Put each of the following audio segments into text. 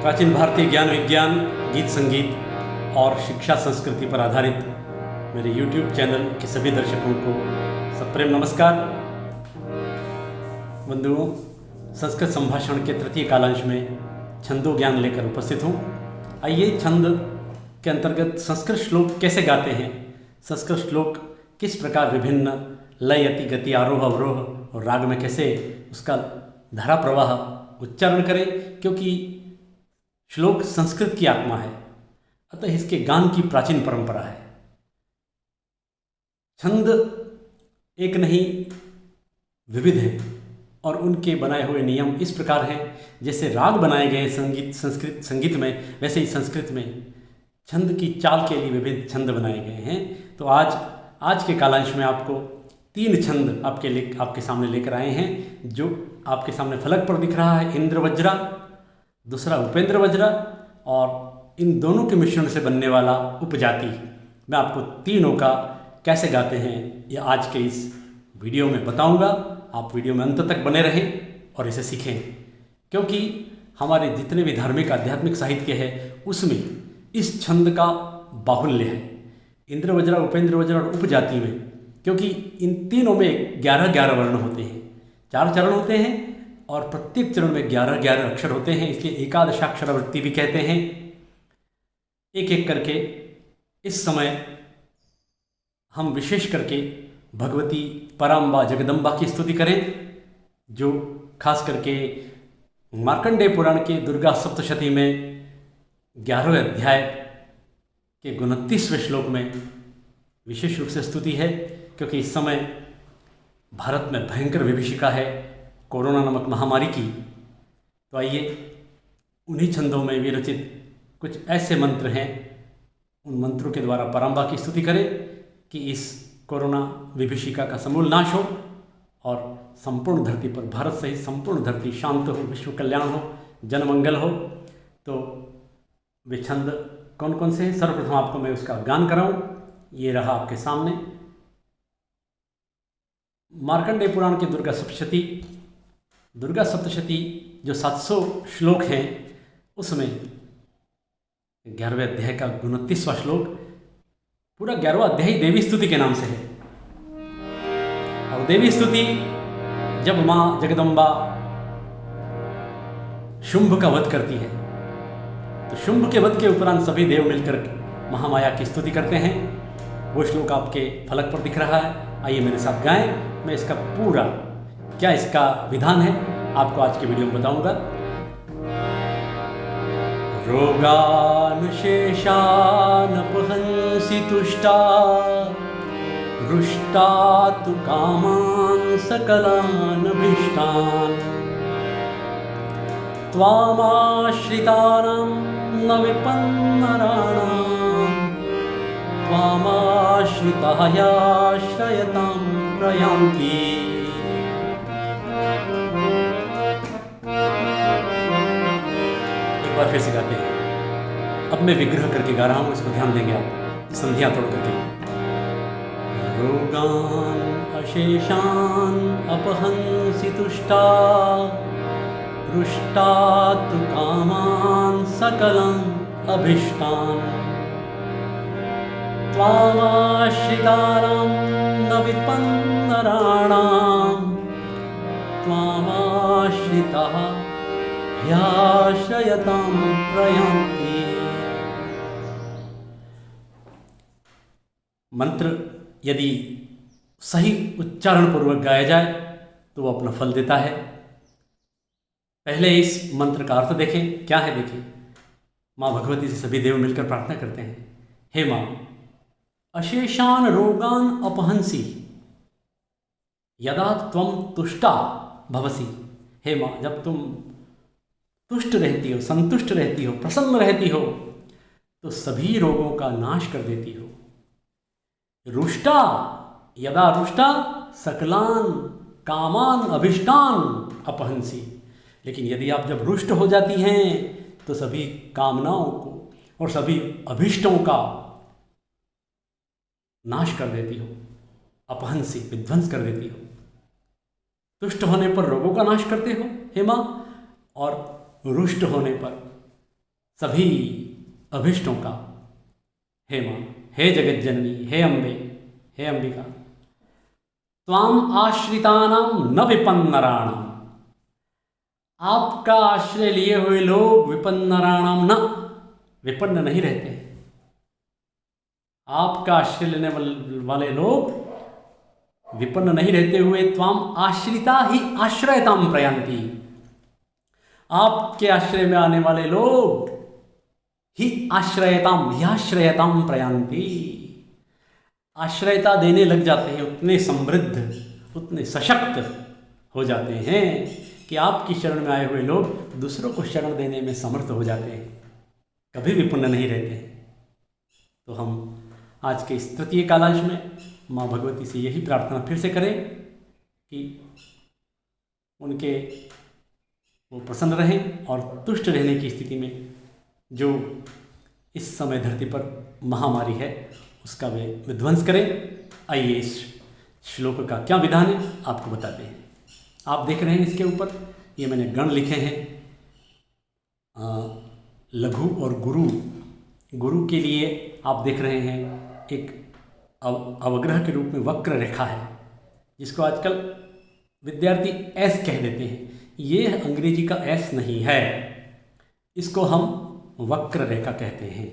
प्राचीन भारतीय ज्ञान विज्ञान, गीत संगीत और शिक्षा संस्कृति पर आधारित मेरे YouTube चैनल के सभी दर्शकों को सप्रेम नमस्कार। बंधुओं, संस्कृत संभाषण के तृतीय कालांश में छंदो ज्ञान लेकर उपस्थित हूँ। आइए छंद के अंतर्गत संस्कृत श्लोक कैसे गाते हैं, संस्कृत श्लोक किस प्रकार विभिन्न लय, अति, गति, आरोह, अवरोह और राग में कैसे उसका धारा प्रवाह उच्चारण करें, क्योंकि श्लोक संस्कृत की आत्मा है, अतः इसके गान की प्राचीन परंपरा है। छंद एक नहीं विविध है और उनके बनाए हुए नियम इस प्रकार हैं, जैसे राग बनाए गए संगीत में, वैसे ही संस्कृत में छंद की चाल के लिए विभिन्न छंद बनाए गए हैं। तो आज के कालांश में आपको 3 छंद आपके सामने लेकर आए हैं, जो आपके सामने फलक पर दिख रहा है। इंद्र वज्रा, दूसरा उपेंद्र वज्रा, और इन दोनों के मिश्रण से बनने वाला उपजाति। मैं आपको तीनों का कैसे गाते हैं ये आज के इस वीडियो में बताऊंगा। आप वीडियो में अंत तक बने रहें और इसे सीखें, क्योंकि हमारे जितने भी धार्मिक आध्यात्मिक साहित्य है उसमें इस छंद का बाहुल्य है। इंद्र वज्रा, उपेंद्र वज्रा और उपजाति में, क्योंकि इन तीनों में 11-11 वर्ण होते हैं, 4 चरण होते हैं और प्रत्येक चरण में 11-11 अक्षर होते हैं, इसलिए एकादशाक्षरावृत्ति भी कहते हैं। एक एक करके इस समय हम विशेष करके भगवती पराम्बा जगदम्बा की स्तुति करें, जो खास करके मार्कंडेय पुराण के दुर्गा सप्तशती में 11वें अध्याय के 29वें श्लोक में विशेष रूप से स्तुति है, क्योंकि इस समय भारत में भयंकर विभीषिका है कोरोना नामक महामारी की। तो आइए उन्हीं छंदों में विरचित कुछ ऐसे मंत्र हैं, उन मंत्रों के द्वारा पराम्बा की स्तुति करें कि इस कोरोना विभीषिका का समूल नाश हो और संपूर्ण धरती पर, भारत सहित संपूर्ण धरती शांत हो, विश्व कल्याण हो, जनमंगल हो। तो वे छंद कौन कौन से हैं, सर्वप्रथम आपको मैं उसका गान कराऊं। ये रहा आपके सामने मार्कंडेय पुराण की दुर्गा सप्तशती जो 700 श्लोक हैं, उसमें 11वें अध्याय का 29वां श्लोक, पूरा 11वां अध्याय देवी स्तुति के नाम से है। और देवी स्तुति जब माँ जगदम्बा शुंभ का वध करती है, तो शुंभ के वध के उपरांत सभी देव मिलकर महामाया की स्तुति करते हैं। वो श्लोक आपके फलक पर दिख रहा है। आइए मेरे साथ गाएं। मैं इसका पूरा क्या इसका विधान है आपको आज के वीडियो में बताऊंगा। रोगान शेषान अपहंसि तुष्टा, रुष्टा तु कामान सकलान अभीष्टान, त्वामाश्रितानां न विपन्नराणां, त्वामाश्रिताः याश्रयतां प्रयान्ति। एक बार फिर से गाते हैं। अब मैं विग्रह करके गा रहा हूँ, इसको ध्यान देंगे आप, संधियाँ तोड़ करके। रोगान अशेषान अपहंसि तुष्टा, रुष्टा तु कामान सकलं अभीष्टान, त्वामाश्रितानां न विपन्नराणां, त्वामाश्रिताः ह्याश्रयतां प्रयान्ति। मंत्र यदि सही उच्चारण पूर्वक गाया जाए तो वो अपना फल देता है। पहले इस मंत्र का अर्थ देखें, क्या है देखें। माँ भगवती से सभी देव मिलकर प्रार्थना करते हैं, हे माँ, अशेषान रोगान अपहंसी यदा त्वं तुष्टा भवसी। हे माँ, जब तुम तुष्ट रहती हो, संतुष्ट रहती हो, प्रसन्न रहती हो, तो सभी रोगों का नाश कर देती हो। रुष्टा, यदा रुष्टा सकलान कामान अभिष्टान अपहंसी। लेकिन यदि आप जब रुष्ट हो जाती हैं तो सभी कामनाओं को और सभी अभिष्टों का नाश कर देती हो, अपहंसी, विध्वंस कर देती हो। तुष्ट होने पर रोगों का नाश करते हो हे माँ, और रुष्ट होने पर सभी अभिष्टों का हे माँ, हे जगत जननी, हे अम्बे, हे अंबिका। त्वाम आश्रितानां न विपन्नराणाम, आपका आश्रय लिए हुए लोग विपन्नराणाम न, विपन्न नहीं रहते। आपका आश्रय लेने वाले लोग विपन्न नहीं रहते हुए त्वाम आश्रिता ही आश्रयताम प्रयांति, आपके आश्रय में आने वाले लोग ही आश्रयताम प्रयांति, आश्रयता देने लग जाते हैं, उतने समृद्ध, उतने सशक्त हो जाते हैं कि आपकी शरण में आए हुए लोग दूसरों को शरण देने में समर्थ हो जाते हैं, कभी विपन्न नहीं रहते हैं। तो हम आज के इस तृतीय कालांश में माँ भगवती से यही प्रार्थना फिर से करें कि उनके वो प्रसन्न रहें और तुष्ट रहने की स्थिति में जो इस समय धरती पर महामारी है उसका वे विध्वंस करें। आइए इस श्लोक का क्या विधान है आपको बताते हैं। आप देख रहे हैं इसके ऊपर ये मैंने गण लिखे हैं, लघु और गुरु। गुरु के लिए आप देख रहे हैं एक अवग्रह के रूप में वक्र रेखा है, जिसको आजकल विद्यार्थी एस कह देते हैं। ये अंग्रेजी का एस नहीं है, इसको हम वक्र रेखा कहते हैं।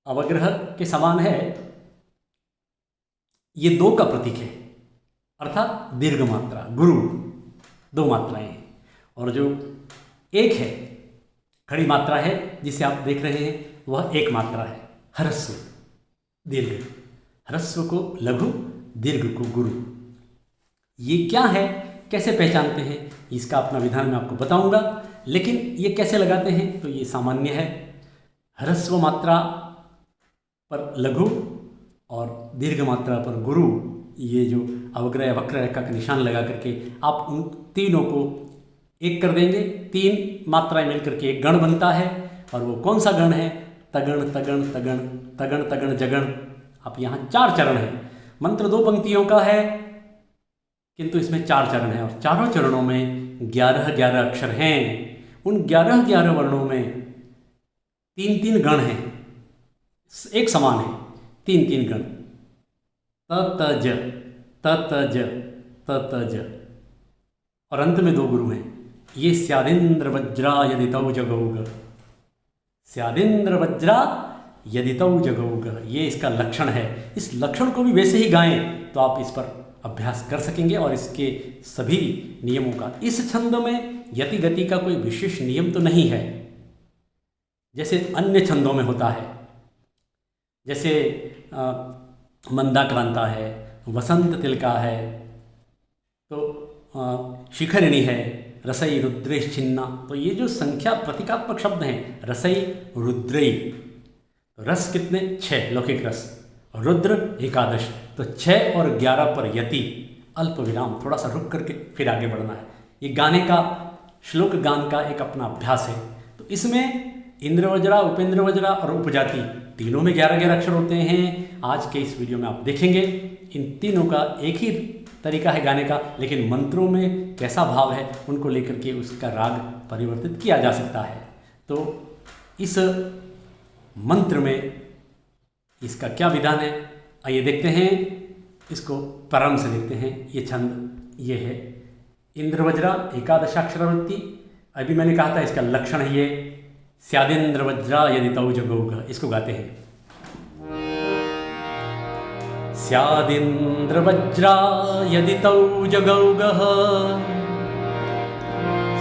अवग्रह के समान है, ये दो का प्रतीक है, अर्थात दीर्घ मात्रा। गुरु दो मात्राएं हैं और जो एक है खड़ी मात्रा है जिसे आप देख रहे हैं वह एक मात्रा है, ह्रस्व दीर्घ। ह्रस्व को लघु, दीर्घ को गुरु। ये क्या है, कैसे पहचानते हैं, इसका अपना विधान मैं आपको बताऊंगा। लेकिन ये कैसे लगाते हैं तो ये सामान्य है। ह्रस्व मात्रा पर लघु और दीर्घ मात्रा पर गुरु, ये जो अवग्रह वक्र रेखा का निशान लगा करके आप उन तीनों को एक कर देंगे। तीन मात्राएं मिलकर के एक गण बनता है। और वो कौन सा गण है? तगण तगण तगण तगण तगण जगण। आप यहाँ 4 चरण हैं। मंत्र 2 पंक्तियों का है किंतु इसमें 4 चरण हैं और चारों चरणों में 11-11 अक्षर हैं। उन 11-11 वर्णों में 3-3 गण हैं, एक समान है, 3-3 गण। ततज ततज ततज और अंत में 2 गुरु हैं। ये स्यादिंद्र वज्रा यदितौ जगौग, स्यादिंद्र वज्रा यदितौ जगौग, ये इसका लक्षण है। इस लक्षण को भी वैसे ही गाएं तो आप इस पर अभ्यास कर सकेंगे और इसके सभी नियमों का। इस छंद में यति गति का कोई विशेष नियम तो नहीं है जैसे अन्य छंदों में होता है। जैसे मंदाक्रांता है, वसंत तिलका है, तो शिखरिणी है, रसई रुद्रेश छिन्ना। तो ये जो संख्या प्रतीकात्मक शब्द हैं, रसई रुद्रई, तो रस कितने? 6 लौकिक रस, रुद्र 11। तो 6 और 11 पर यति, अल्प विराम, थोड़ा सा रुक करके फिर आगे बढ़ना है। ये गाने का, श्लोक गान का एक अपना अभ्यास है। तो इसमें इंद्रवज्रा, उपेंद्र वज्रा और उपजाति तीनों में 11-11 अक्षर होते हैं। आज के इस वीडियो में आप देखेंगे इन तीनों का एक ही तरीका है गाने का, लेकिन मंत्रों में कैसा भाव है उनको लेकर के उसका राग परिवर्तित किया जा सकता है। तो इस मंत्र में इसका क्या विधान है आइए देखते हैं। इसको प्रारंभ से देखते हैं। ये छंद ये है इंद्रवज्रा, 11 अक्षरावृत्ति। अभी मैंने कहा था इसका लक्षण है ये स्यादिंद्र वज्रा यदितौ जगौग। इसको गाते हैं। स्यादिंद्र वज्रा यदितौ जगौगः,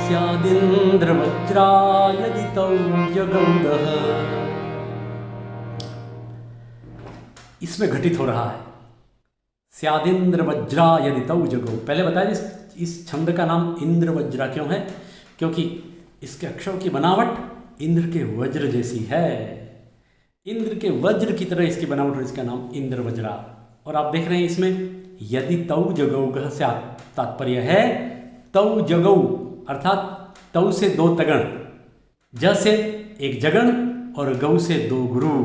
स्यादिंद्र वज्रा यदितौ जगौगः। इसमें घटित हो रहा है स्यादिंद्र वज्रा यदितौ जगौ। पहले बताया इस छंद का नाम इंद्र वज्रा क्यों है? क्योंकि इसके अक्षरों की बनावट इंद्र के वज्र जैसी है। इंद्र के वज्र की तरह इसकी बनावट और इसका नाम इंद्र वज्रा। और आप देख रहे हैं इसमें यदि तौ जगौगः से तात्पर्य है तौ जगौ, अर्थात तौ से 2 तगण, ज से 1 जगण और गौ से 2 गुरु।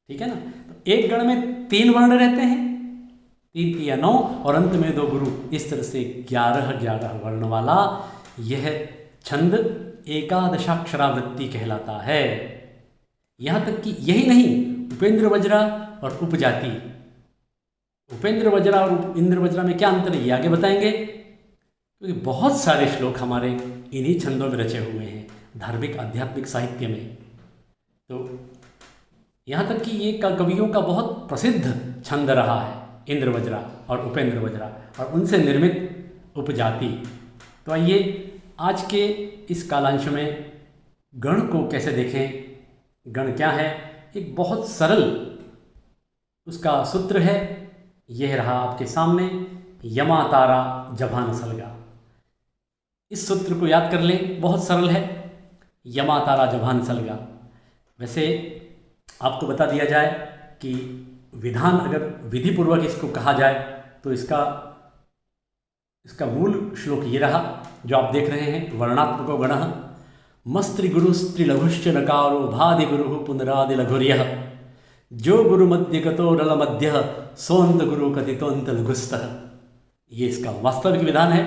ठीक है ना? तो एक गण में 3 वर्ण रहते हैं, 3 या 9 और अंत में 2 गुरु। इस तरह से 11-11 वर्ण वाला यह छंद एकादशाक्षरावृत्ति कहलाता है। यहाँ तक कि यही नहीं, उपेंद्र वज्रा और उपजाति, उपेंद्र वज्रा और इंद्र वज्रा में क्या अंतर है ये आगे बताएंगे, क्योंकि बहुत सारे श्लोक हमारे इन्हीं छंदों में रचे हुए हैं धार्मिक आध्यात्मिक साहित्य में। तो यहाँ तक कि ये कवियों का बहुत प्रसिद्ध छंद रहा है इंद्र वज्रा और उपेंद्र वज्रा और उनसे निर्मित उपजाति। तो आइए आज के इस कालांश में गण को कैसे देखें, गण क्या है। एक बहुत सरल उसका सूत्र है, यह रहा आपके सामने, यमा तारा जभान सलगा। इस सूत्र को याद कर लें, बहुत सरल है, यमा तारा जभान सलगा। वैसे आपको बता दिया जाए कि विधान अगर विधि पूर्वक इसको कहा जाए तो इसका मूल श्लोक ये रहा जो आप देख रहे हैं, वर्णात्मको गणः मस्त्रिगुरुस्त्रिलघुश्च नकारो भादि गुरु पुनरादि लघुर्यः जो गुरु मध्य गतो रल मध्य सोंत गुरु कथितोंत लघुस्तः। ये इसका वास्तविक विधान है।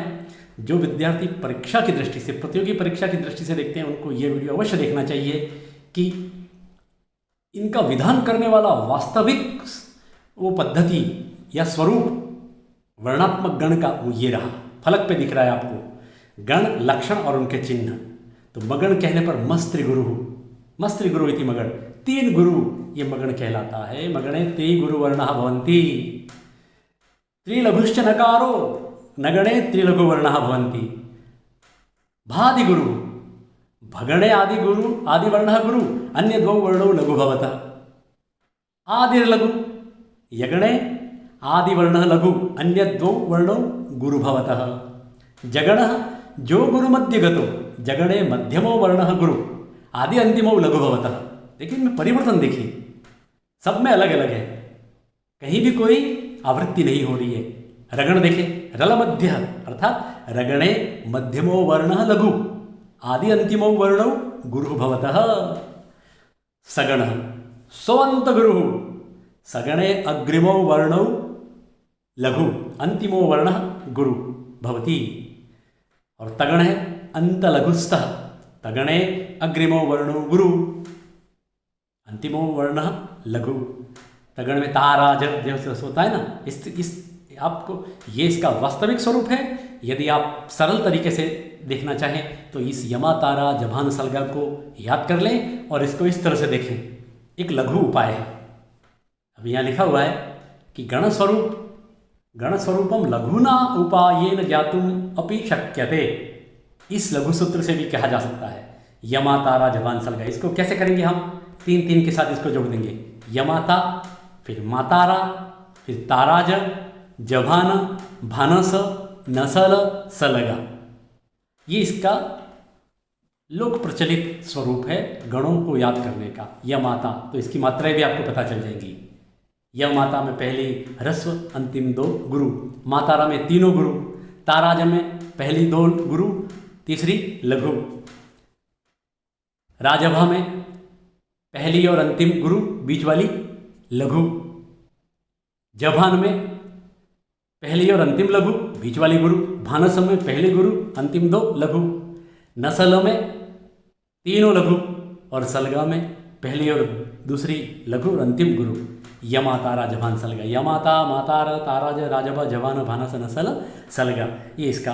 जो विद्यार्थी परीक्षा की दृष्टि से, प्रतियोगी परीक्षा की दृष्टि से देखते हैं, उनको ये वीडियो अवश्य देखना चाहिए कि इनका विधान करने वाला वास्तविक वो पद्धति या स्वरूप वर्णात्मक गण का वो ये रहा, फलक पे दिख रहा है आपको, गण, लक्षण और उनके चिन्ह। तो मगण कहने पर मस्त्रि गुरु इति मगण, तीन गुरु ये मगण कहलाता है। मगणे त्रिगुरु वर्णः भवन्ति, त्रिलघुश्च नकारो नगणे त्रिलघु वर्णः भवन्ति। भादि गुरु, भगणे आदि गुरु आदि वर्णः गुरु अन्य द्वौ वर्णौ लघु भवतः। आदिर्लघु, यगणे आदि वर्णः लघु अन्य द्वौ वर्णौ गुरु भवतः। जगणः जो गुरु मध्य गतो जगणे मध्यमो वर्णः गुरु आदि अंतिमो लघु भवतः। लेकिन में परिवर्तन देखिए, सब में अलग अलग है, कहीं भी कोई आवृत्ति नहीं हो रही है। रगण देखें, रल मध्य अर्थात रगणे मध्यमो वर्णः लघु आदि अंतिमो वर्णौ गुरु भवतः। सगण सोअंत गुरु, सगणे अग्रिमो वर्णौ लघु अंतिमो वर्णः गुरु भवति। और तगण है अंत लघुस्तः, तगणे अग्रिमो वर्णो गुरु अंतिमो वर्णः लघु। तगण में तारा जब होता है ना, इस आपको ये इसका वास्तविक स्वरूप है। यदि आप सरल तरीके से देखना चाहें तो इस यमा तारा जभान सलगा को याद कर लें और इसको इस तरह से देखें। एक लघु उपाय है, अब यहाँ लिखा हुआ है कि गण स्वरूपम लघुना उपायेन ज्ञातुम अपि शक्यते। इस लघु सूत्र से भी कहा जा सकता है यमा तारा जभान सलगा। इसको कैसे करेंगे हम, तीन तीन के साथ इसको जोड़ देंगे, यमाता फिर मातारा फिर ताराज जभान भानस नसल सलगा। ये इसका लोक प्रचलित स्वरूप है गणों को याद करने का। यमाता, तो इसकी मात्राएं भी आपको पता चल जाएंगी। यमाता में पहली ह्रस्व अंतिम दो गुरु, मातारा में तीनों गुरु, ताराज में पहली दो गुरु तीसरी लघु, राजभा में पहली और अंतिम गुरु बीच वाली लघु, जभान में पहली और अंतिम लघु बीच वाली गुरु, भानस में पहली गुरु अंतिम दो लघु, नसल में तीनों लघु और सलगा में पहली और दूसरी लघु और अंतिम गुरु। यमा तारा जभान सलगा, यमाता मातार ताराज राजभा जवान भानस नसल सलगा। ये इसका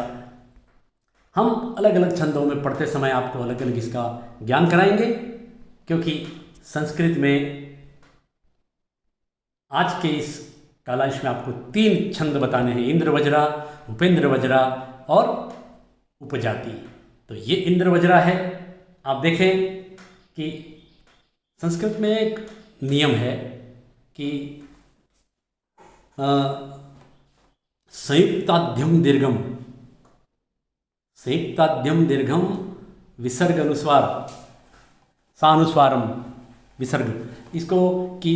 हम अलग अलग छंदों में पढ़ते समय आपको अलग अलग इसका ज्ञान कराएंगे, क्योंकि संस्कृत में आज के इस कालांश में आपको तीन छंद बताने हैं, इंद्र वज्रा, उपेंद्र वज्रा और उपजाति। तो ये इंद्र वज्रा है। आप देखें कि संस्कृत में एक नियम है कि संयुक्ताद्यम दीर्घम विसर्ग अनुस्वार सानुस्वारम विसर्ग, इसको कि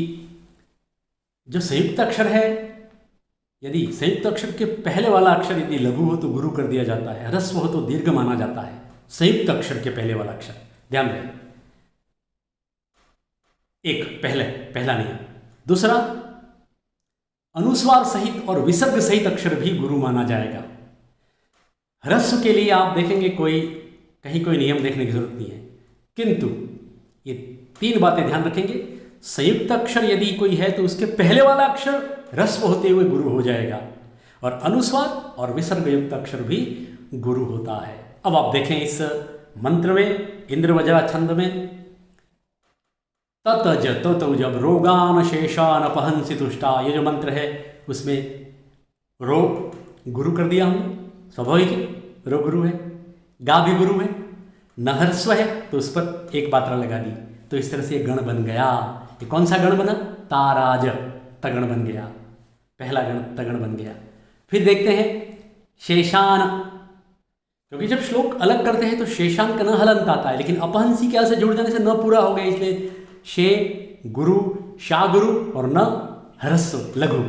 जो संयुक्त अक्षर है, यदि संयुक्त अक्षर के पहले वाला अक्षर यदि लघु हो तो गुरु कर दिया जाता है, ह्रस्व हो तो दीर्घ माना जाता है। संयुक्त अक्षर के पहले वाला अक्षर, ध्यान दें, एक पहला नियम। दूसरा, अनुस्वार सहित और विसर्ग सहित अक्षर भी गुरु माना जाएगा। ह्रस्व के लिए आप देखेंगे कहीं कोई नियम देखने की जरूरत नहीं है। किंतु ये 3 बातें ध्यान रखेंगे। संयुक्त अक्षर यदि कोई है तो उसके पहले वाला अक्षर ह्रस्व होते हुए गुरु हो जाएगा, और अनुस्वार और विसर्ग युक्त अक्षर भी गुरु होता है। अब आप देखें इस मंत्र में, इंद्रवज्रा छंद में, ततज तो जब रोगान शेषान अपहंसि तुष्टा, ये जो मंत्र है उसमें रो गुरु कर दिया हमने, स्वाभाविक है, रो गुरु है, गा भी गुरु है, नहर्स्व है तो उस पर एक मात्रा लगा दी, तो इस तरह से गण बन गया। ये कौन सा गण बना? ताराज, तगण बन गया, पहला गण तगण बन गया। फिर देखते हैं शेषान, क्योंकि जब श्लोक अलग करते हैं तो शेषान का न हलंत आता है, लेकिन अपहंसी क्या से जुड़ जाने से न पूरा हो गया, इसलिए शे गुरु, शा गुरु और न ह्रस्व लघु,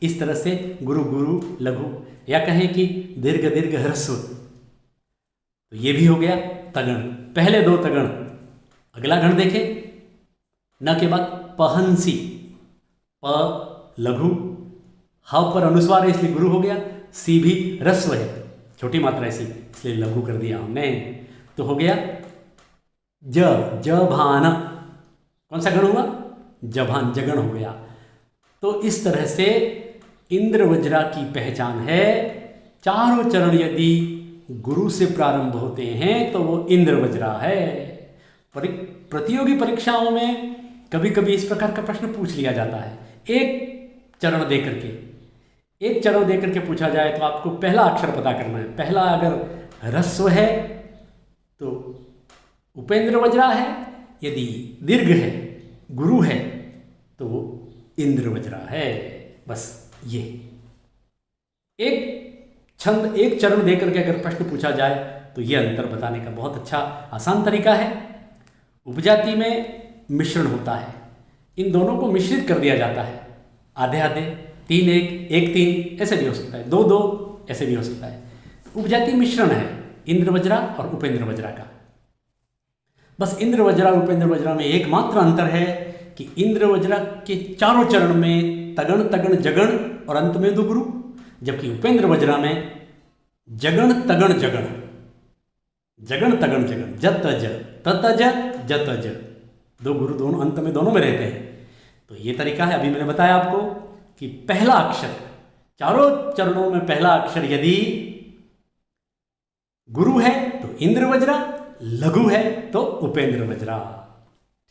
इस तरह से गुरु गुरु लघु, या कहें कि दीर्घ दीर्घ ह्रस्व, तो ये भी हो गया तगण, पहले 2 तगण। अगला गण देखें, न के बाद पहंसी, प लघु, ह पर अनुस्वार है इसलिए गुरु हो गया, सी भी ह्रस्व है, छोटी मात्रा ऐसी इसलिए लघु कर दिया हमने, तो हो गया जभान, कौन सा गण हुआ? जभान, जगण हो गया। तो इस तरह से इंद्रवज्रा की पहचान है, चारों चरण यदि गुरु से प्रारंभ होते हैं तो वो इंद्रवज्रा है। प्रतियोगी परीक्षाओं में कभी कभी इस प्रकार का प्रश्न पूछ लिया जाता है, एक चरण दे करके पूछा जाए तो आपको पहला अक्षर पता करना है। पहला अगर ह्रस्व है तो उपेंद्र वज्रा है, यदि दीर्घ है, गुरु है, तो वो इंद्र वज्रा है। बस ये एक चरण देकर के अगर प्रश्न पूछा जाए तो ये अंतर बताने का बहुत अच्छा आसान तरीका है। उपजाति में मिश्रण होता है, इन दोनों को मिश्रित कर दिया जाता है, आधे आधे, 3-1, 1-3 ऐसे भी हो सकता है, 2-2 ऐसे भी हो सकता है। उपजाति मिश्रण है इंद्रवज्रा और उपेंद्र वज्रा का। बस इंद्रवज्रा और उपेंद्र वज्रा में एकमात्र अंतर है कि इंद्रवज्रा के चारों चरण में तगण तगण जगण और अंत में 2 गुरु, जबकि उपेंद्र वज्रा में जगण तगण जगण, जगण तगण जगण, जतज ततज जतज, 2 गुरु दोनों अंत में, दोनों में रहते हैं। तो ये तरीका है। अभी मैंने बताया आपको कि पहला अक्षर, चारों चरणों में पहला अक्षर यदि गुरु है तो इंद्र वज्रा, लघु है तो उपेंद्र वज्रा।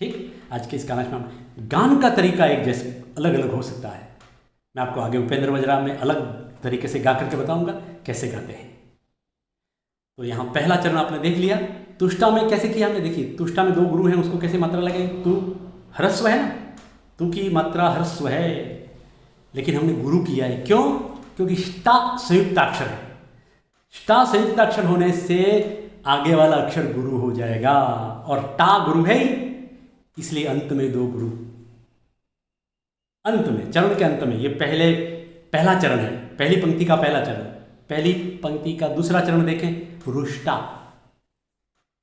ठीक, आज के इस गाना में गान का तरीका एक जैसे अलग अलग हो सकता है। मैं आपको आगे उपेंद्र वज्रा में अलग तरीके से गा करके बताऊंगा कैसे गाते हैं। तो यहाँ पहला चरण आपने देख लिया। तुष्टा में कैसे किया हमने, देखिए तुष्टा में 2 गुरु हैं, उसको कैसे मात्रा लगे, तू ह्रस्व है ना, तू की मात्रा ह्रस्व है, लेकिन हमने गुरु किया है। क्यों? क्योंकि ष्टा संयुक्ताक्षर है। ष्टा संयुक्ताक्षर होने से आगे वाला अक्षर गुरु हो जाएगा, और टा गुरु है ही, इसलिए अंत में 2 गुरु। अंत में, चरण के अंत में, ये पहला चरण है, पहली पंक्ति का पहला चरण। पहली पंक्ति का दूसरा चरण देखें, रुष्टा,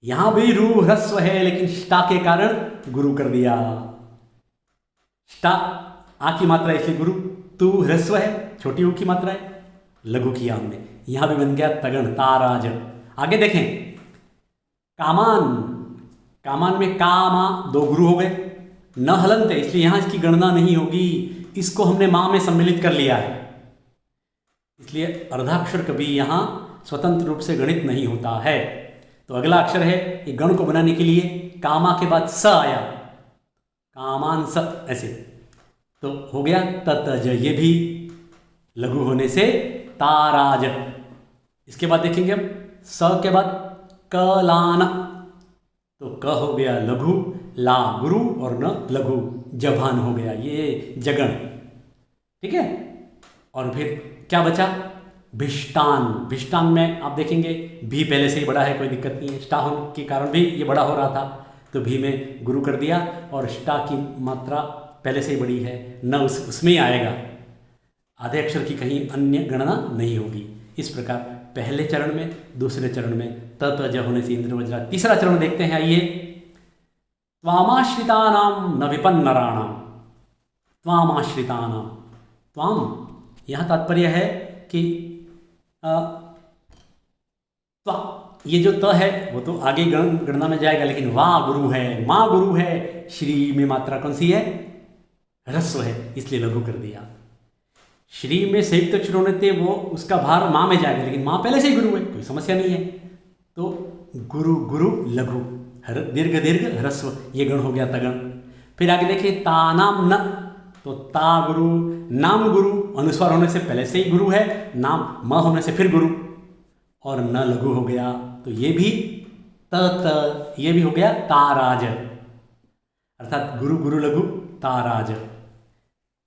यहां भी रू ह्रस्व है लेकिन ष्टा के कारण गुरु कर दिया। ष्टा आ की मात्रा इसलिए गुरु, तू ह्रस्व है, छोटी ऊ की मात्रा है, लघु किया हमने, यहां भी बन गया तगण, ताराज। आगे देखें, कामान, कामान में कामा 2 गुरु हो गए, न हलंत है इसलिए यहां इसकी गणना नहीं होगी, इसको हमने मां में सम्मिलित कर लिया है, इसलिए अर्धाक्षर कभी यहां स्वतंत्र रूप से गणित नहीं होता है। तो अगला अक्षर है, ये गण को बनाने के लिए कामा के बाद स आया, कामान स, ऐसे तो हो गया ततज, ये भी लघु होने से ताराज। इसके बाद देखेंगे हम स के बाद कलान, तो क हो गया लघु, ला गुरु और न लघु, जभान हो गया, ये जगण। ठीक है, और फिर क्या बचा, भिष्टान। भिष्टान में आप देखेंगे भी पहले से ही बड़ा है, कोई दिक्कत नहीं है, स्टा होने के कारण भी ये बड़ा हो रहा था, तो भी में गुरु कर दिया, और स्टा की मात्रा पहले से ही बड़ी है, न उसमें ही आएगा, आधे अक्षर की कहीं अन्य गणना नहीं होगी। इस प्रकार पहले चरण में, दूसरे चरण में तत ज होने से इंद्र वज्रा। तीसरा चरण देखते हैं, आइए, त्वामाश्रितानाम न विपन्नराणाम। त्वामाश्रितानाम, त्वाम यहाँ तात्पर्य है कि ये जो त है वो तो आगे गणना में जाएगा, लेकिन वाह गुरु है, माँ गुरु है, श्री में मात्रा कौन सी है? ह्रस्व है, इसलिए लघु कर दिया। श्री में संयुक्त अक्षर होने थे वो उसका भार माँ में जाएगा, लेकिन माँ पहले से ही गुरु है, कोई समस्या नहीं है। तो गुरु गुरु लघु, दीर्घ दीर्घ ह्रस्व, ये गण हो गया तगण। फिर आगे देखिए तानाम न, तो ता गुरु, नाम गुरु, अनुस्वार होने से पहले से ही गुरु है, नाम म होने से फिर गुरु, और न लघु हो गया, तो ये भी त, ये भी हो गया ताराज, अर्थात गुरु गुरु लघु ताराज।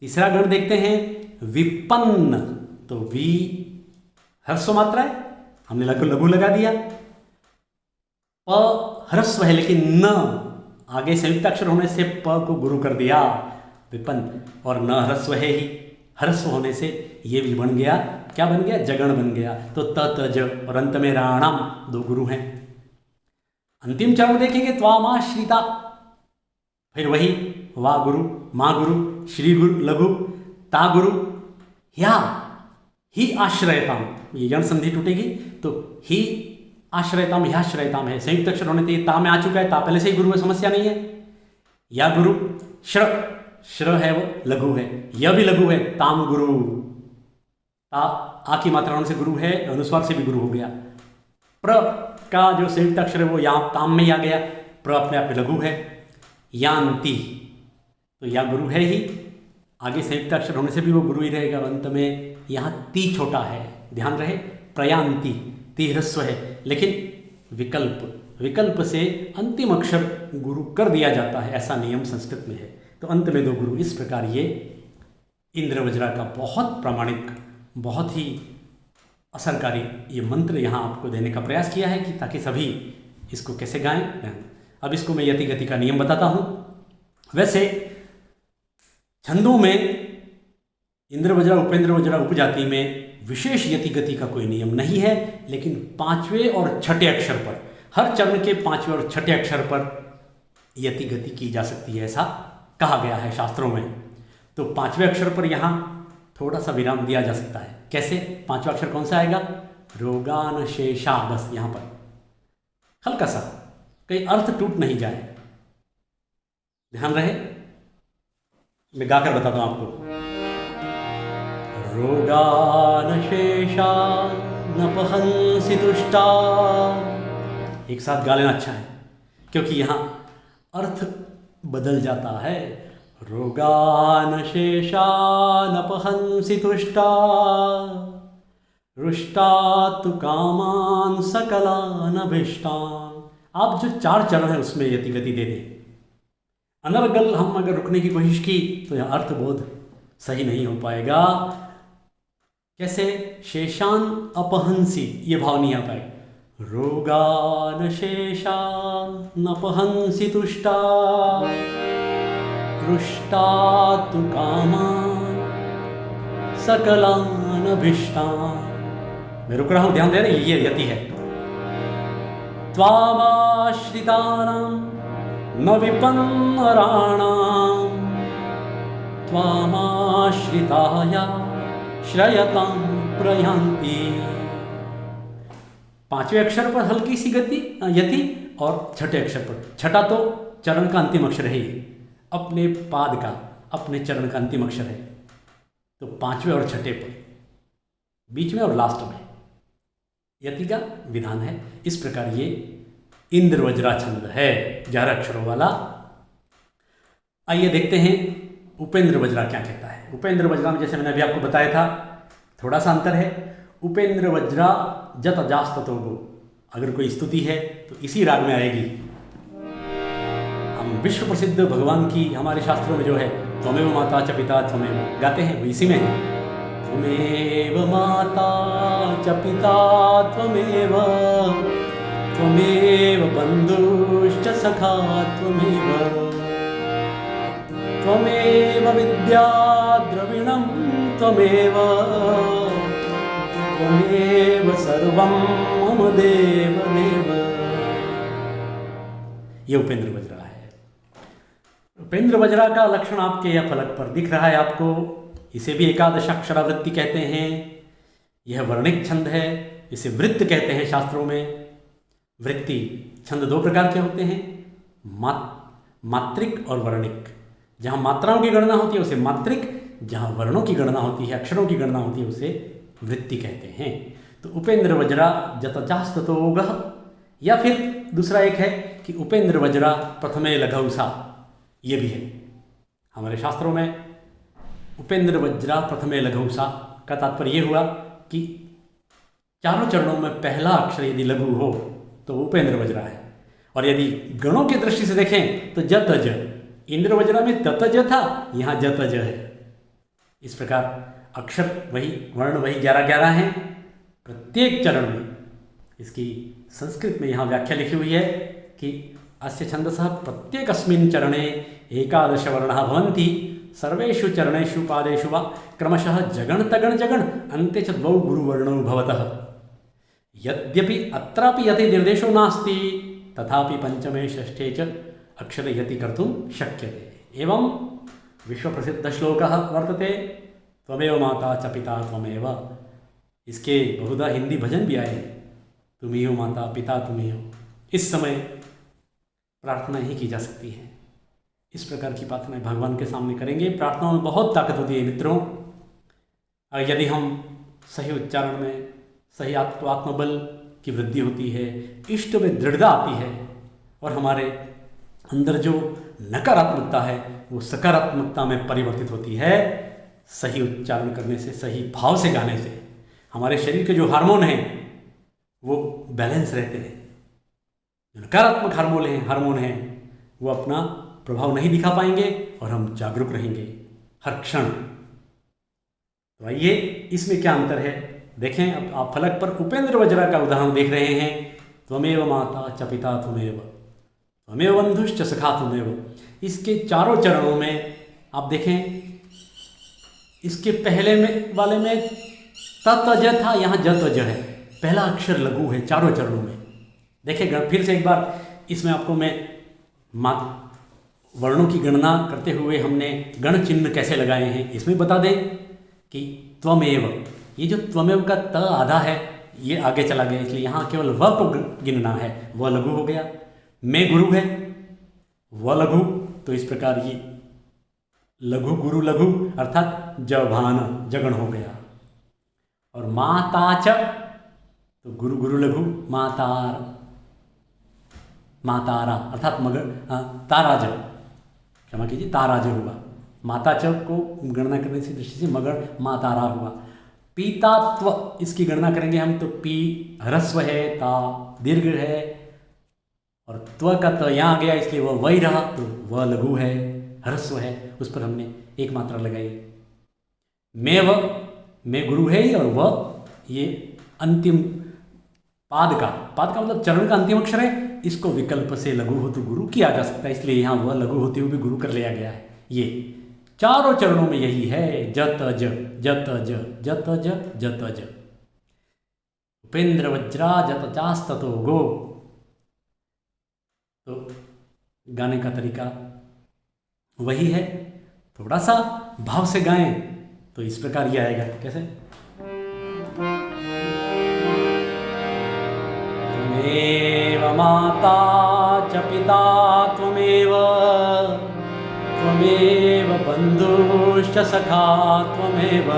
तीसरा गण देखते हैं विपन्न, तो वी ह्रस्व मात्रा है, हमने लघु लघु लगा दिया। प ह्रस्व है लेकिन न, आगे संयुक्त अक्षर होने से प को गुरु कर दिया, विपन्न, और न ह्रस्व है ही, ह्रस्व होने से ये भी बन गया, क्या बन गया? जगण बन गया। तो त ज, और अंत में राणाम, दो गुरु हैं। अंतिम चरण देखेंगे त्वामाश्रिता, फिर वही वा गुरु, माँ गुरु, श्री गुरु लघु, ता गुरु, या ही आश्रयताम, ये यण संधि टूटेगी, तो ही आश्रयताम, यह आश्रयताम है, संयुक्त अक्षर होने से ता में आ चुका है, ता पहले से ही गुरु है, समस्या नहीं है। या गुरु, श्र, श्र है वो लघु है, यह भी लघु है, ताम गुरु, ता आ की मात्रा होने से गुरु है, अनुस्वार से भी गुरु हो गया। प्र का जो संयुक्त अक्षर है वो यहाँ ताम में ही आ गया, प्र अपने आप में लघु है। यांति, तो या गुरु है ही, आगे संयुक्त अक्षर होने से भी वो गुरु ही रहेगा, और अंत में यहाँ ती छोटा है, ध्यान रहे, प्रयांति, ती ह्रस्व है, लेकिन विकल्प से अंतिम अक्षर गुरु कर दिया जाता है, ऐसा नियम संस्कृत में है। तो अंत में दो गुरु, इस प्रकार ये इंद्रवज्रा का बहुत प्रामाणिक, बहुत ही असरकारी ये मंत्र यहाँ आपको देने का प्रयास किया है, कि ताकि सभी इसको कैसे गाएं। अब इसको मैं यति गति का नियम बताता हूँ। वैसे छंदों में इंद्रवज्रा, उपेंद्रवज्रा उपजाति में विशेष यति गति का कोई नियम नहीं है, लेकिन पांचवें और छठे अक्षर पर, हर चरण के पांचवें और छठे अक्षर पर यति गति की जा सकती है, ऐसा कहा गया है शास्त्रों में। तो पांचवें अक्षर पर यहाँ थोड़ा सा विराम दिया जा सकता है। कैसे? पांचवा अक्षर कौन सा आएगा? रोगान शेषा, बस यहाँ पर हल्का सा, कहीं अर्थ टूट नहीं जाए, ध्यान रहे। मैं गाकर बताता हूं आपको। रोगान शेषा नपहंसि तुष्टा, एक साथ गा लेना अच्छा है, क्योंकि यहाँ अर्थ बदल जाता है। रोगान शेषा नपहंसि तुष्टा, रुष्टा तु कामान सकलान अभीष्टान। आप जो चार चरण है उसमें यति गति दे दें। अनर्गल हम अगर रुकने की कोशिश की तो यह अर्थबोध सही नहीं हो पाएगा। कैसे? शेषान अपहंसी, ये भाव नहीं आ पाए। रोगान शेषान अपहंसी तुष्टा, रुष्टा तु कामान सकलान अभीष्टान। मैं रुक रहा हूं, ध्यान दे रहे, ये यति है। त्वामाश्रितानां न विपन्नराणां, त्वामाश्रिताया श्रयतां प्रयान्ति। पांचवें अक्षर पर हल्की सी गति यति, और छठे अक्षर पर, छठा तो चरण का अंतिम अक्षर है, अपने पाद का, अपने चरण का अंतिम अक्षर है। तो पांचवें और छठे पर, बीच में और लास्ट में यति का विधान है। इस प्रकार ये इंद्रवज्रा छंद है, 11 अक्षरों वाला। आइए देखते हैं उपेंद्रवज्रा क्या कहता है। उपेंद्रवज्रा में जैसे मैंने अभी आपको बताया था, थोड़ा सा अंतर है। उपेंद्रवज्रा जत जास्ततो गो, अगर कोई स्तुति है तो इसी राग में आएगी। हम विश्व प्रसिद्ध भगवान की हमारे शास्त्रों में जो है त्वमेव माता च पिता त्वमेव गाते हैं, वो इसी में है। त्वमेव माता च पिता त्वमेव, त्वमेव बन्धुश्च सखा त्वमेव, त्वमेव विद्या द्रविणं त्वमेव, त्वमेव सर्वं मम देव देव। ये उपेंद्रवज्रा है। उपेंद्रवज्रा का लक्षण आपके यह फलक पर दिख रहा है आपको। इसे भी एकादशाक्षरावृत्ति कहते हैं। यह वर्णिक छंद है, इसे वृत्त कहते हैं शास्त्रों में। वृत्ति। छंद दो प्रकार के होते हैं, मात्रिक और वर्णिक। जहाँ मात्राओं की गणना होती है उसे मात्रिक, जहाँ वर्णों की गणना होती है, अक्षरों की गणना होती है, उसे वृत्ति कहते हैं। तो उपेंद्र वज्रा जतजास्ततोगः, या फिर दूसरा एक है कि उपेंद्र वज्रा प्रथमे लघौसा, ये भी है हमारे शास्त्रों में। उपेंद्र वज्रा प्रथमे लघौसा का तात्पर्य ये हुआ कि चारों चरणों में पहला अक्षर यदि लघु हो तो उपेंद्र वज्रा है। और यदि गणों की दृष्टि से देखें तो जतज, इंद्र वज्रा में ततज था, यहाँ जतज है। इस प्रकार अक्षर वही, वर्ण वही 11-11 हैं प्रत्येक चरण में। इसकी संस्कृत में यहाँ व्याख्या लिखी हुई है कि अस्य छंदसः प्रत्येकस्मिन् चरणे एकादश वर्णाः भवन्ति, सर्वेषु चरणेषु पादेषु वा क्रमशः जगण तगण जगण अन्ते च द्वौ गुरुवर्णौ भवतः। यद्यपि अत्रापि यति निर्देशो नास्ति तथापि पंचमे षष्ठे च अक्षरे यति कर्तुं शक्यते। एवं विश्वप्रसिद्धश्लोकः वर्तते, त्वमेव माता च पिता त्वमेव। इसके बहुधा हिंदी भजन भी आए, तुम ही हो माता, पिता तुम ही हो। इस समय प्रार्थना ही की जा सकती है। इस प्रकार की प्रार्थनाएं भगवान के सामने करेंगे। प्रार्थनाओं में बहुत ताकत होती है मित्रों। यदि हम सही उच्चारण में सही आत्मबल की वृद्धि होती है, इष्ट में दृढ़ता आती है, और हमारे अंदर जो नकारात्मकता है वो सकारात्मकता में परिवर्तित होती है सही उच्चारण करने से, सही भाव से गाने से। हमारे शरीर के जो हार्मोन हैं वो बैलेंस रहते हैं। जो नकारात्मक हार्मोन हैं वो अपना प्रभाव नहीं दिखा पाएंगे और हम जागरूक रहेंगे हर क्षण। तो आइए इसमें क्या अंतर है देखें। अब आप फलक पर उपेंद्र वज्रा का उदाहरण देख रहे हैं। त्वमेव माता च पिता त्वमेव, त्वमेव बंधुश्च सखा त्वमेव। इसके चारों चरणों में आप देखें, इसके पहले में वाले में ततज था, यहाँ जतज है। पहला अक्षर लघु है चारों चरणों में। देखें फिर से एक बार, इसमें आपको मैं वर्णों की गणना करते हुए हमने गण चिन्ह कैसे लगाए हैं इसमें बता दें कि त्वमेव, ये जो त्वमेव का त आधा है ये आगे चला गया, इसलिए यहाँ केवल व को गिनना है, व लघु हो गया। मैं गुरु है, व लघु, तो इस प्रकार ये लघु गुरु लघु अर्थात जभान जगण हो गया। और माता च, तो गुरु गुरु लघु, मातार मातारा अर्थात मगर ताराज, क्षमा कीजिए ताराज हुआ। माता च को गणना करने की दृष्टि से मगर मातारा हुआ। पीतात्व इसकी गणना करेंगे हम तो पी ह्रस्व है, ता दीर्घ है, और त्व का त यहाँ गया इसलिए वह वही रहा, तो वह लघु है, ह्रस्व है, उस पर हमने एक मात्रा लगाई। मैं गुरु है और वह ये अंतिम पाद का मतलब चरण का अंतिम अक्षर है। इसको विकल्प से लघु हो तो गुरु किया जा सकता है, इसलिए यहाँ वह लघु होते हुए भी गुरु कर लिया गया है। ये चारों चरणों में यही है, जतज जतज जतज जतज। उपेंद्र वज्रा जतजास्ततो गो। तो गाने का तरीका वही है, थोड़ा सा भाव से गाएं तो इस प्रकार ये आएगा। कैसे? त्वमेव माता च पिता त्वमेव, त्वमेव बन्धुश्च सखा त्वमेव,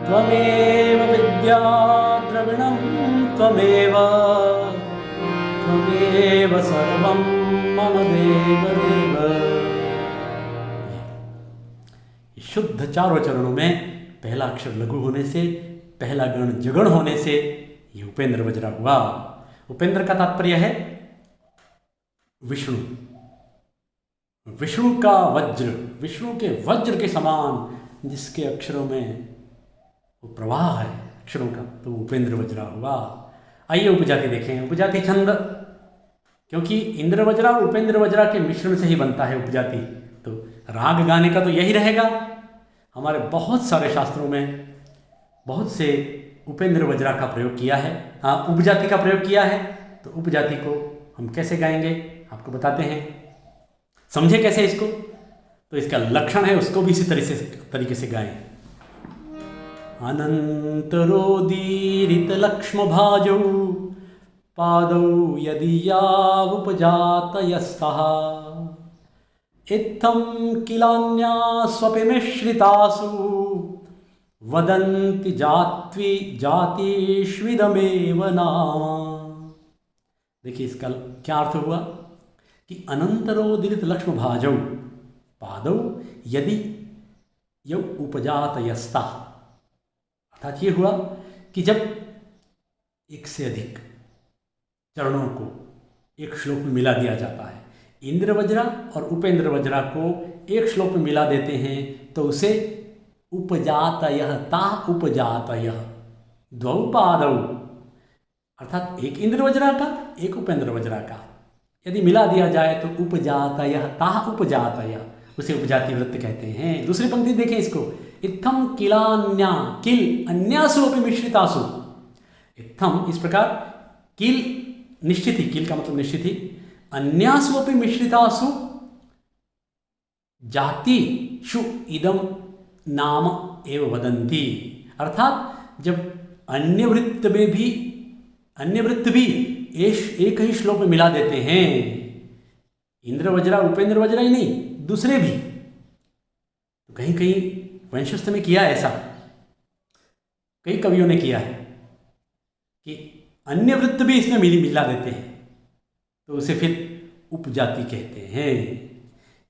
त्वमेव विद्या द्रविणं त्वमेव, त्वमेव सर्वं मम देव देव। शुद्ध चारों चरणों में पहला अक्षर लघु होने से, पहला गण जगण होने से ये उपेंद्र वज्रा हुआ। उपेंद्र का तात्पर्य है विष्णु, विष्णु का वज्र, विष्णु के वज्र के समान जिसके अक्षरों में वो प्रवाह है अक्षरों का, तो उपेंद्र वज्रा हुआ। आइए उपजाति देखें। उपजाति छंद, क्योंकि इंद्र वज्रा और उपेंद्र वज्रा के मिश्रण से ही बनता है उपजाति, तो राग गाने का तो यही रहेगा। हमारे बहुत सारे शास्त्रों में बहुत से उपेंद्र वज्रा का प्रयोग किया है, हाँ उपजाति का प्रयोग किया है। तो उपजाति को हम कैसे गाएंगे आपको बताते हैं, समझे कैसे इसको। तो इसका लक्षण है, उसको भी इसी तरीके से गाएं। अनंतरोदीरित लक्ष्म भाजौ पादौ यदीयावुपजातयस्तः इत्थं किलान्यास्वपि मिश्रितासु वदन्ति जातीष्विदमेव नाम। देखिए इसका क्या अर्थ हुआ कि अनंतरोदित लक्ष्म भाजौ पादौ यदि यौ उपजातयस्ता, अर्थात ये हुआ कि जब एक से अधिक चरणों को एक श्लोक में मिला दिया जाता है, इंद्र वज्रा और उपेंद्र वज्रा को एक श्लोक में मिला देते हैं तो उसे उपजातयः ता उपजातयः द्वौ पादौ, अर्थात एक इंद्र वज्रा का एक उपेंद्र वज्रा का यदि मिला दिया जाए तो उपजातयः ता उपजातयः, उसे उपजाति वृत्त कहते हैं। दूसरी पंक्ति देखें इसको, इत्थम किलान्या, किल अन्यासु अपि मिश्रितासु, इत्थम इस प्रकार, किल निश्चित ही, किल का मतलब निश्चित ही, अन्यासु अपि मिश्रितासु जातिषु इदम नाम एव वदन्ति, अर्थात जब अन्य वृत्त भी एक ही श्लोक में मिला देते हैं, इंद्र वज्रा उपेंद्र वज्रा ही नहीं दूसरे भी, तो कहीं कहीं वंशस्थ में किया ऐसा, कई कवियों ने किया है कि अन्य वृत्त भी इसमें मिला देते हैं तो उसे फिर उपजाति कहते हैं।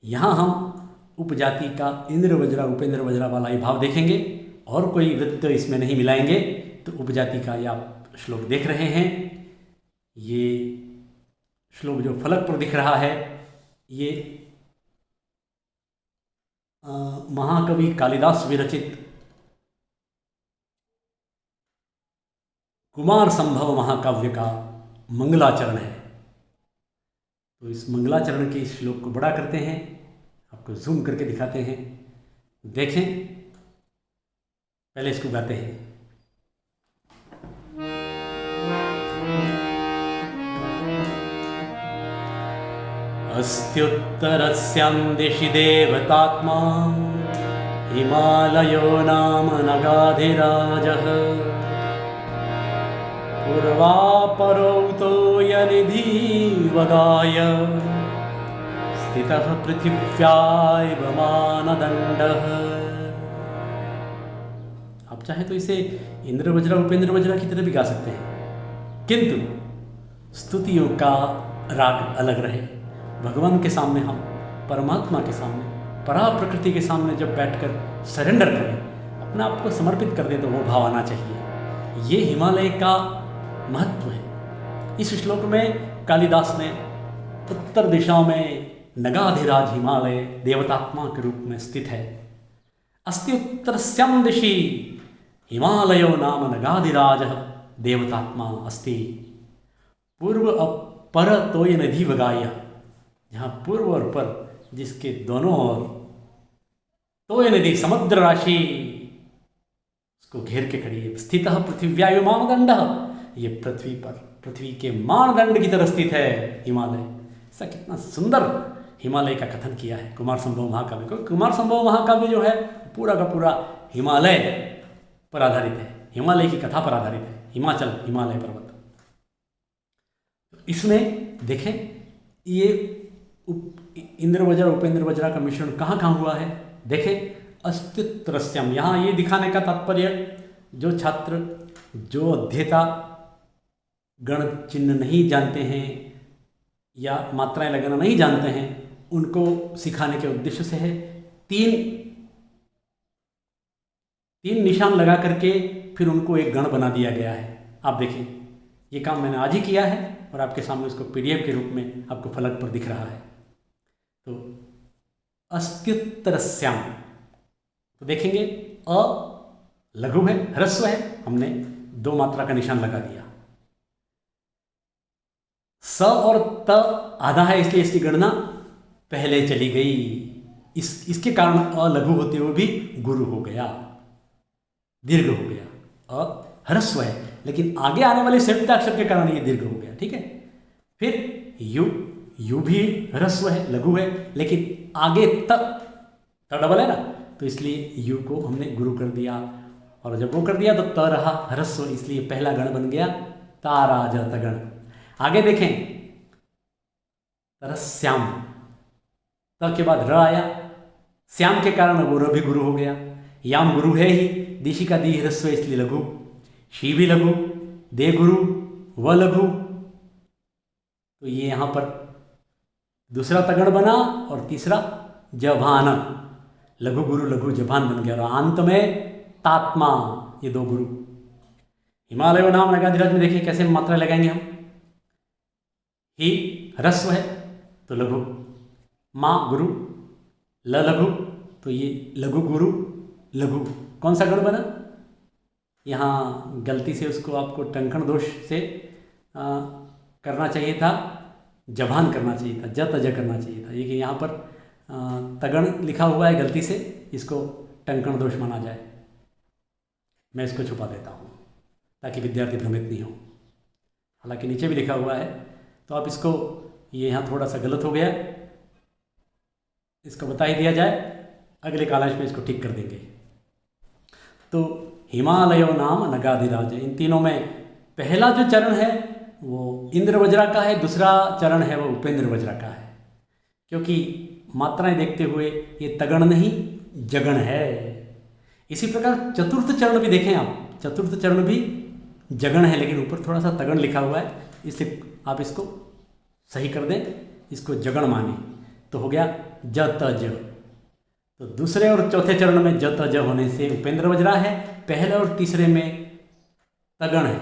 यहाँ हम उपजाति का इंद्र वज्रा उपेंद्र वज्रा वाला ही भाव देखेंगे और कोई वृत्त इसमें नहीं मिलाएंगे। तो उपजाति का ये आप श्लोक देख रहे हैं, ये श्लोक जो फलक पर दिख रहा है ये महाकवि कालिदास विरचित कुमार संभव महाकाव्य का मंगलाचरण है। तो इस मंगलाचरण के इस श्लोक को बड़ा करते हैं, आपको जूम करके दिखाते हैं, देखें, पहले इसको गाते हैं। अस्त्युत्तरस्यां दिशि देवतात्मा हिमालयो नाम नगाधिराजः पूर्वापरौ तोयनिधिवगाय स्थितः पृथिव्यायव मानदण्डः। आप चाहे तो इसे इंद्र वज्रा उपेंद्र वज्रा की तरह भी गा सकते हैं, किंतु स्तुतियों का राग अलग रहे। भगवान के सामने, हम परमात्मा के सामने, परा प्रकृति के सामने जब बैठकर सरेंडर करें, अपने आप को समर्पित कर दें, तो वो भाव आना चाहिए। ये हिमालय का महत्व है। इस श्लोक में कालिदास ने उत्तर दिशाओं में नगाधिराज हिमालय देवतात्मा के रूप में स्थित है। अस्ति उत्तरस्यां दिशि हिमालयो नाम नगाधिराज देवतात्मा अस्ति पूर्व पर तोय नदी वगाय, जहाँ पूर्व और पर जिसके दोनों ओर तोय नदी समुद्र राशि उसको घेर के खड़ी है। स्थितः पृथिव्याय मानदंडः, ये पृथ्वी पर, पृथ्वी के मानदंड की तरह स्थित है हिमालय। ऐसा कितना सुंदर हिमालय का कथन किया है कुमार संभव महाकाव्य को। कुमार संभव महाकाव्य जो है पूरा का पूरा हिमालय पर आधारित है, हिमालय की कथा पर आधारित है, हिमाचल हिमालय पर्वत। इसमें देखें ये इंद्र वज्रा उपेंद्र वज्रा का मिश्रण कहाँ कहाँ हुआ है। देखें अस्त्युत्तरस्याम, यहाँ ये दिखाने का तात्पर्य, जो छात्र, जो अध्येता गण चिन्ह नहीं जानते हैं या मात्राएं लगाना नहीं जानते हैं, उनको सिखाने के उद्देश्य से है। तीन निशान लगा करके फिर उनको एक गण बना दिया गया है। आप देखिए ये काम मैंने आज ही किया है और आपके सामने उसको PDF के रूप में आपको फलक पर दिख रहा है। तो अस्त्युत्तरस्याम, तो देखेंगे अ लघु है, ह्रस्व है, हमने 2 मात्रा का निशान लगा दिया। स और त आधा है, इसलिए इसकी गणना पहले चली गई। इसके कारण अ लघु होते हुए भी गुरु हो गया, दीर्घ हो गया। अ ह्रस्व है लेकिन आगे आने वाले संयुक्ताक्षर के कारण ये दीर्घ हो गया, ठीक है। फिर यू भी ह्रस्व है, लघु है, लेकिन आगे त डबल है ना, तो इसलिए यू को हमने गुरु कर दिया। और जब वो कर दिया तो त रहा ह्रस्व, इसलिए पहला गण बन गया ताराज तगण। आगे देखें, तरस्याम, त के बाद र आया, श्याम के कारण वो र भी गुरु हो गया। याम गुरु है ही, दिशी का दी ह्रस्व इसलिए लघु, शी भी लघु, दे गुरु, व लघु। तो ये यहाँ पर दूसरा तगड़ बना और तीसरा जभान, लघु गुरु लघु जभान बन गया। और अंत में तात्मा, ये दो गुरु। हिमालय नाम नगाधिराज में देखिए कैसे मात्रा लगाएंगे हम। ही ह्रस्व है तो लघु, माँ गुरु, ल लघु, तो ये लघु गुरु लघु। कौन सा गण बना? यहाँ गलती से उसको आपको टंकण दोष से करना चाहिए था, जभान करना चाहिए था, ज तज करना चाहिए था। ये कि यहाँ पर तगण लिखा हुआ है गलती से, इसको टंकण दोष माना जाए। मैं इसको छुपा देता हूँ ताकि विद्यार्थी भ्रमित नहीं हो। हालांकि नीचे भी लिखा हुआ है, तो आप इसको, ये यहाँ थोड़ा सा गलत हो गया, इसको बता ही दिया जाए, अगले कालांश में इसको ठीक कर देंगे। तो हिमालयो नाम नगाधिराज, इन तीनों में पहला जो चरण है वो इंद्र वज्रा का है, दूसरा चरण है वो उपेंद्र वज्रा का है। क्योंकि मात्राएं देखते हुए ये तगण नहीं जगण है। इसी प्रकार चतुर्थ चरण भी देखें आप, चतुर्थ चरण भी जगण है, लेकिन ऊपर थोड़ा सा तगण लिखा हुआ है, इसलिए आप इसको सही कर दें, इसको जगण माने, तो हो गया ज त ज। तो दूसरे और चौथे चरण में ज त ज होने से उपेंद्र वज्रा है, पहले और तीसरे में तगण है,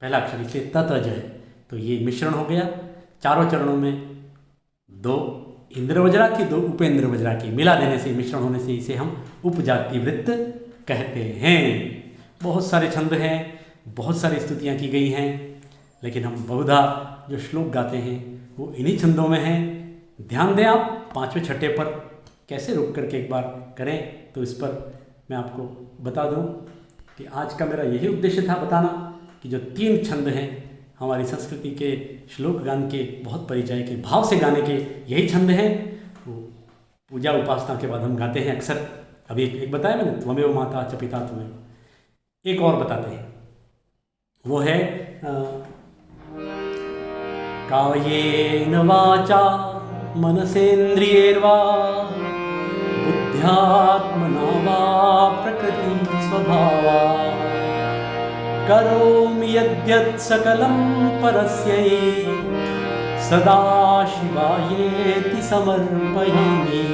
पहला अक्षर, इसलिए त त ज है। तो ये मिश्रण हो गया। चारों चरणों में दो इंद्र वज्रा की, दो उपेंद्र वज्रा की, मिला देने से, मिश्रण होने से इसे हम उपजाति वृत्त कहते हैं। बहुत सारे छंद हैं, बहुत सारी स्तुतियाँ की गई हैं, लेकिन हम बहुधा जो श्लोक गाते हैं वो इन्हीं छंदों में हैं। ध्यान दें आप, पाँचवें छठे पर कैसे रुक करके एक बार करें, तो इस पर मैं आपको बता दूं कि आज का मेरा यही उद्देश्य था, बताना कि जो 3 छंद हैं हमारी संस्कृति के श्लोक गान के, बहुत परिचय के, भाव से गाने के यही छंद हैं। वो पूजा उपासना के बाद हम गाते हैं अक्सर। अभी एक बताया मैंने, त्वमेव माता च पिता त्वमेव। एक और बताते हैं, वो है कायेन वाचा मनसेन्द्रियैर्वा बुद्ध्यात्मना वा प्रकृति स्वभावा करोमि यद्यत् सकलं परस्यै सदा शिवायेति समर्पयामि।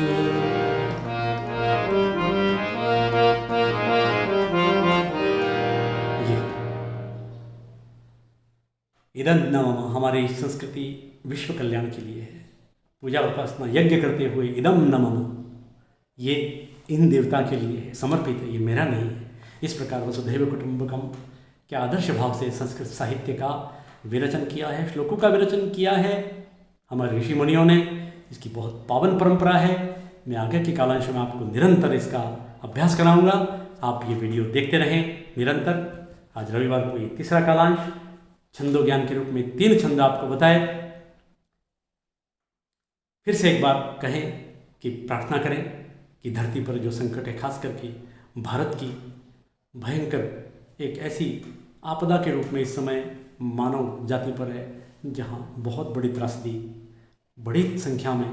इदं नमः हमारी संस्कृति विश्व कल्याण के लिए है। पूजा उपासना यज्ञ करते हुए इदं नमः, ये इन देवता के लिए है, समर्पित है, ये मेरा नहीं है। इस प्रकार वसुधैव कुटुंबकम के आदर्श भाव से संस्कृत साहित्य का विरचन किया है, श्लोकों का विरचन किया है हमारे ऋषि मुनियों ने। इसकी बहुत पावन परंपरा है। मैं आगे के कालांश में आपको निरंतर इसका अभ्यास कराऊंगा। आप ये वीडियो देखते रहें निरंतर। आज रविवार को ये तीसरा कालांश छंदो ज्ञान के रूप में 3 छंद आपको बताए। फिर से एक बार कहें कि प्रार्थना करें कि धरती पर जो संकट है, खास करके भारत की भयंकर एक ऐसी आपदा के रूप में इस समय मानव जाति पर है, जहां बहुत बड़ी त्रासदी, बड़ी संख्या में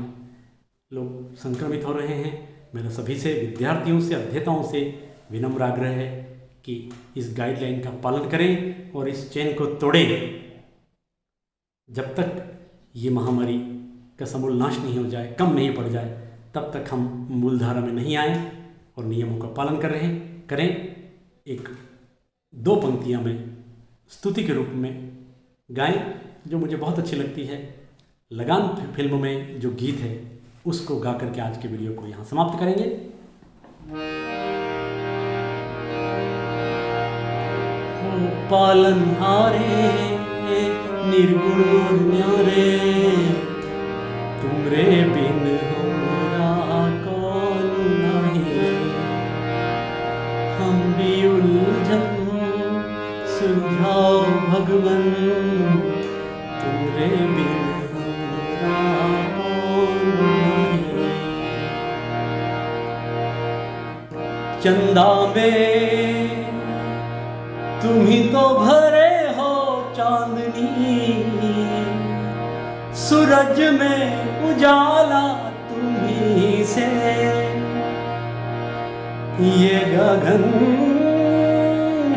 लोग संक्रमित हो रहे हैं। मेरा सभी से, विद्यार्थियों से, अध्येताओं से विनम्र आग्रह है कि इस गाइडलाइन का पालन करें और इस चेन को तोड़ें। जब तक ये महामारी का समूल नाश नहीं हो जाए, कम नहीं पड़ जाए, तब तक हम मूलधारा में नहीं आए और नियमों का पालन करें। एक 2 पंक्तियां में स्तुति के रूप में गाएं, जो मुझे बहुत अच्छी लगती है। लगान फिल्म में जो गीत है उसको गा करके आज के वीडियो को यहाँ समाप्त करेंगे। पालनहारे निर्गुण न्यारे, तुमरे बिन हमरा कौन नहीं। हम भी उलझन सुलझाओ भगवन, तुमरे बिन हमरा कौन नहीं। चंदा में तुम ही तो भरे हो चांद चांदनी, सूरज में उजाला तुम्ही से, ये गगन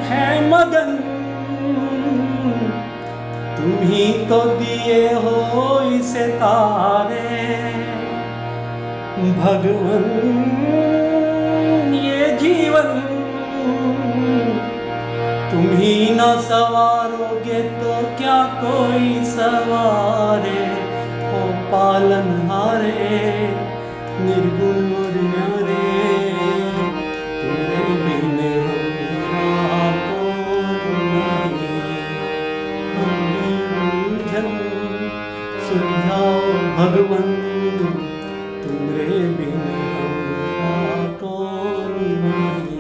है मगन, तुम्ही तो दिए हो इसे तारे, भगवन ये जीवन तुम्ही न संवारोगे तो क्या कोई सवारे, हो पालनहारे निर्गुण और न्यारे, तुम्हारे बिन हमारा कौन नहीं, हमें उलझन सुलझाओ भगवन, तुम्हारे बिन हमारा कौन नहीं।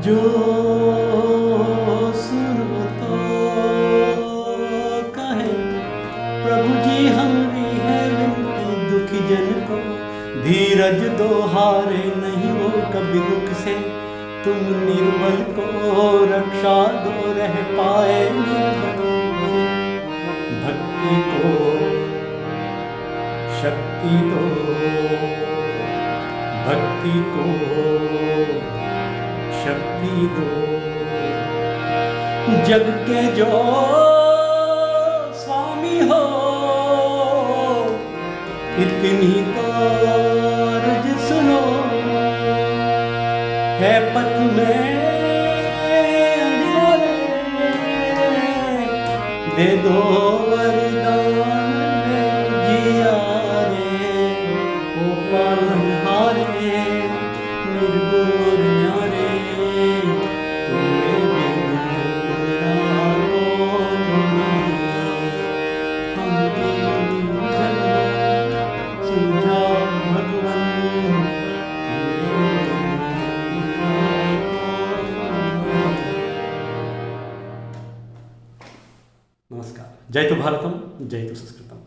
जो सुनो तो कहे प्रभु जी हमरी है विनती, दुखी जन को धीरज दो, हारे नहीं वो कभी दुख से, तुम निर्बल को रक्षा दो, रह पाए निर्बल से, भक्ति को शक्ति दो, भक्ति को शक्ति दो, जग के जो स्वामी हो, इतनी तो अर्ज सुनो, है पथ में अंधेरे, दे दो वरदान जिया रे, ओ पालनहारे निर्गुण और न्यारे, तुम्हें बिन हमारा कौन नहीं, हम उलझन सुलझाओ भगवन, तुम्हें बिन हमारा कौन नहीं। नमस्कार। जय तो भारतम, जय तो संस्कृतम।